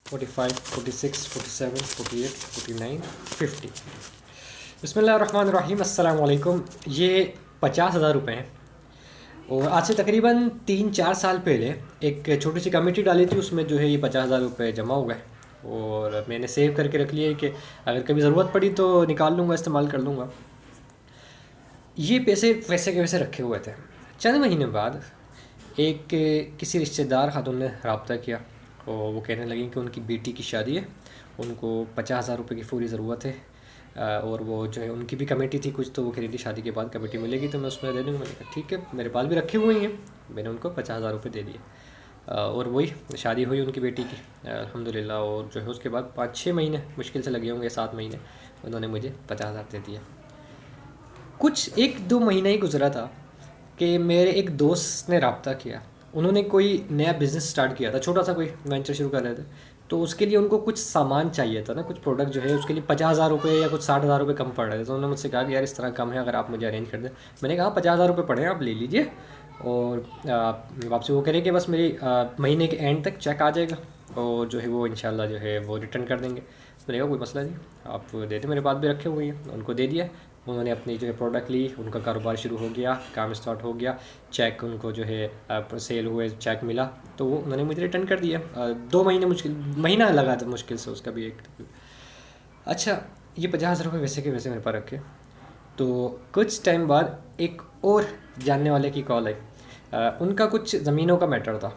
45, 46, 47, 48, 49, 50। बिस्मिल्लाहिर्रहमानिर्रहीम। अस्सलाम वालेकुम। ये 50,000 रुपये हैं और आज से तकरीबन 3-4 साल पहले एक छोटी सी कमेटी डाली थी, उसमें जो है ये 50,000 रुपये जमा हो गए और मैंने सेव करके रख लिया है कि अगर कभी ज़रूरत पड़ी तो निकाल लूँगा, इस्तेमाल कर लूँगा। ये पैसे वैसे के वैसे रखे हुए थे। चंद महीने बाद एक किसी रिश्तेदार खातून ने रब्ता किया और वो कहने लगी कि उनकी बेटी की शादी है, उनको 50,000 रुपये की पूरी ज़रूरत है। और वो जो है उनकी भी कमेटी थी कुछ, तो वो कह रही थी शादी के बाद कमेटी मिलेगी तो मैं उसमें दे दूँगा। मैंने कहा ठीक है, मेरे पास भी रखे हुए हैं। मैंने उनको 50,000 रुपये दे दिए और वही शादी हुई उनकी बेटी की अल्हम्दुलिल्लाह। और जो है उसके बाद 5-6 महीने मुश्किल से लगे होंगे, 7 महीने, उन्होंने मुझे 50,000 दे दिया। कुछ 1-2 महीना ही गुजरा था कि मेरे एक दोस्त ने रब्ता किया। उन्होंने कोई नया बिज़नेस स्टार्ट किया था, छोटा सा कोई वेंचर शुरू कर रहे थे। तो उसके लिए उनको कुछ सामान चाहिए था ना, कुछ प्रोडक्ट जो है उसके लिए 50,000 रुपये या कुछ 60,000 रुपये कम पड़ रहे थे। तो उन्होंने मुझसे कहा कि यार इस तरह कम है, अगर आप मुझे अरेंज कर दें। मैंने कहा 50,000 रुपये पड़े हैं, आप ले लीजिए। और वापसी वो करें कि बस मेरी महीने के एंड तक चेक आ जाएगा और जो है वो इंशाल्लाह जो है वो रिटर्न कर देंगे। मैंने कहा कोई मसला नहीं, आप दे दें, मेरे पास भी रखे हुए हैं। उनको दे दिया। उन्होंने अपनी जो है प्रोडक्ट ली, उनका कारोबार शुरू हो गया, काम स्टार्ट हो गया। चेक उनको जो है सेल हुए, चेक मिला तो वो उन्होंने मुझे रिटर्न कर दिया। 2 महीने महीना लगा था मुश्किल से, उसका भी एक। अच्छा, ये 50,000 रुपये वैसे के वैसे मेरे पास रखे। तो कुछ टाइम बाद एक और जानने वाले की कॉल आई। उनका कुछ ज़मीनों का मैटर था,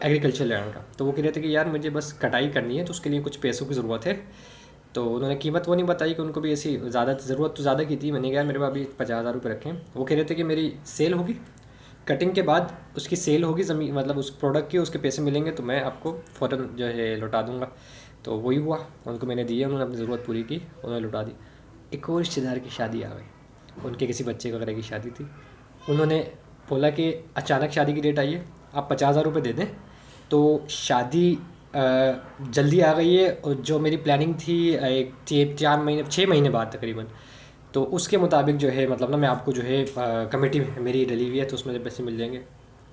एग्रीकल्चर लैंड का। तो वो कह रहे थे कि यार मुझे बस कटाई करनी है, तो उसके लिए कुछ पैसों की ज़रूरत है। तो उन्होंने कीमत वो नहीं बताई कि उनको भी ऐसी ज़्यादा ज़रूरत तो ज़्यादा की थी। मैंने कहा यार मेरे पास अभी 50,000 रुपये रखे हैं। वो कह रहे थे कि मेरी सेल होगी, कटिंग के बाद उसकी सेल होगी, ज़मीन मतलब उस प्रोडक्ट के उसके पैसे मिलेंगे तो मैं आपको फ़ौरन जो है लौटा दूँगा। तो वही हुआ, उनको मैंने दिए, उन्होंने अपनी ज़रूरत पूरी की, उन्होंने लौटा दी। एक और रिश्तेदार की शादी आ गई, उनके किसी बच्चे वगैरह की शादी थी। उन्होंने बोला कि अचानक शादी की डेट आई है, आप 50,000 रुपये दे दें तो शादी जल्दी आ गई है। और जो मेरी प्लानिंग थी एक 4 महीने 6 महीने बाद तकरीबन, तो उसके मुताबिक जो है मतलब ना मैं आपको जो है कमेटी मेरी डली हुई है तो उसमें पैसे मिल जाएंगे।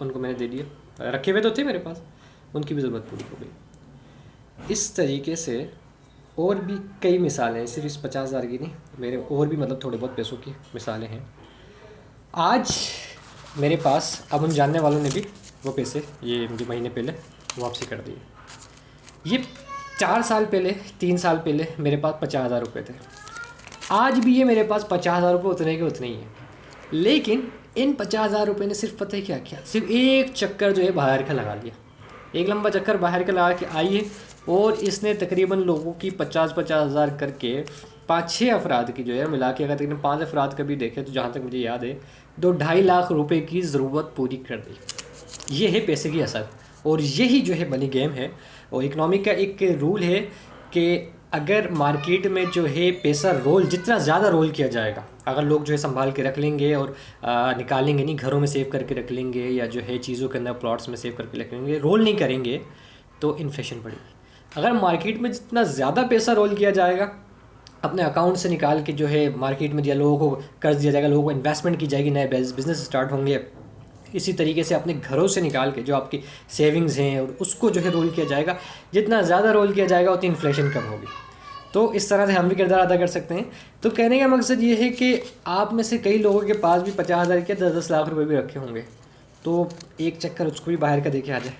उनको मैंने दे दिए, रखे हुए तो थे मेरे पास, उनकी भी ज़रूरत पूरी हो गई। इस तरीके से और भी कई मिसालें हैं, सिर्फ इस 50,000 की नहीं, मेरे और भी मतलब थोड़े बहुत पैसों की मिसालें हैं। आज मेरे पास अब उन जानने वालों ने भी वो पैसे ये मुझे महीने पहले वापसी कर दिए। ये 4 साल पहले, 3 साल पहले मेरे पास 50,000 रुपये थे। आज भी ये मेरे पास 50,000 रुपये उतने के उतने ही हैं। लेकिन इन 50,000 रुपये ने सिर्फ पता है क्या किया, सिर्फ एक चक्कर जो है बाहर का लगा लिया। एक लंबा चक्कर बाहर का लगा के आई है और इसने तकरीबन लोगों की 50-50 हज़ार करके 5-6 अफराद की जो है मिला के, अगर तकरीबन 5 अफराद का भी देखें तो जहाँ तक मुझे याद है 2-2.5 लाख रुपए की ज़रूरत पूरी कर दी। ये है पैसे की असर और यही जो है मनी गेम है। और इकनॉमिक का एक रूल है कि अगर मार्केट में जो है पैसा रोल जितना ज़्यादा रोल किया जाएगा, अगर लोग जो है संभाल के रख लेंगे और निकालेंगे नहीं, घरों में सेव करके रख लेंगे या जो है चीज़ों के अंदर प्लॉट्स में सेव करके रख लेंगे, रोल नहीं करेंगे तो इन्फ्लेशन बढ़ेगी। अगर मार्केट में जितना ज़्यादा पैसा रोल किया जाएगा, अपने अकाउंट से निकाल के जो है मार्केट में दिया, लोगों को कर्ज दिया जाएगा, लोगों को इन्वेस्टमेंट की जाएगी, नए बिज़नेस स्टार्ट होंगे, इसी तरीके से अपने घरों से निकाल के जो आपकी सेविंग्स हैं और उसको जो है रोल किया जाएगा। जितना ज़्यादा रोल किया जाएगा उतनी इन्फ्लेशन कम होगी। तो इस तरह से हम भी किरदार अदा कर सकते हैं। तो कहने का मकसद ये है कि आप में से कई लोगों के पास भी 50,000 के 10-10 लाख रुपए भी रखे होंगे, तो एक चक्कर उसको भी बाहर का देके आ जाए।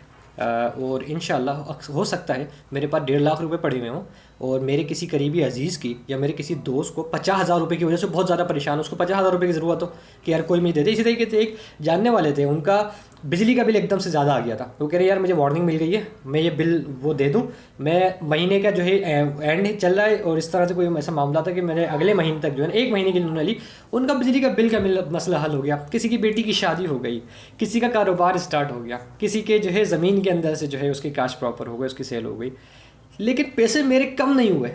और इंशाल्लाह हो सकता है मेरे पास 1.5 लाख रुपए पड़े हुए हों और मेरे किसी करीबी अजीज़ की या मेरे किसी दोस्त को 50,000 रुपये की वजह से बहुत ज़्यादा परेशान, उसको 50,000 रुपये की ज़रूरत हो कि यार कोई मुझे दे दे। इसी तरीके से एक जानने वाले थे, उनका बिजली का बिल एकदम से ज़्यादा आ गया था। वो कह रहे यार मुझे वार्निंग मिल गई है, मैं ये बिल वो दे दूँ, मैं महीने का जो है एंड चल रहा है और इस तरह से कोई ऐसा मामला था कि मैंने अगले महीने तक जो है 1 महीने की लोन ली, उनका बिजली का बिल का मसला हल हो गया। किसी की बेटी की शादी हो गई, किसी का कारोबार स्टार्ट हो गया, किसी के जो है ज़मीन के अंदर से जो है उसकी काश प्रॉपर हो गई, उसकी सेल हो गई। लेकिन पैसे मेरे कम नहीं हुए,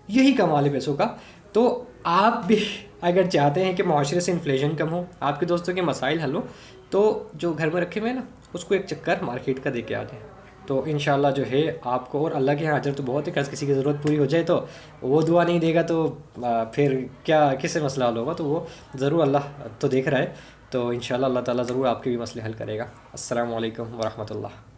यही कमाल है पैसों का। तो आप भी अगर चाहते हैं कि माशरे से इन्फ्लेशन कम हो, आपके दोस्तों के मसाइल हल हो, तो जो घर में रखे हुए हैं ना उसको एक चक्कर मार्केट का दे के आ जाए। तो इंशाल्लाह जो है आपको, और अल्लाह के यहाँ अजर तो बहुत है, किसी की ज़रूरत पूरी हो जाए तो वो दुआ नहीं देगा तो फिर क्या किससे मसला हल होगा। तो वो ज़रूर अल्लाह तो देख रहा है। तो इंशाल्लाह अल्लाह ताला ज़रूर आपके भी मसले हल करेगा। अस्सलामु अलैकुम वरहमतुल्लाह।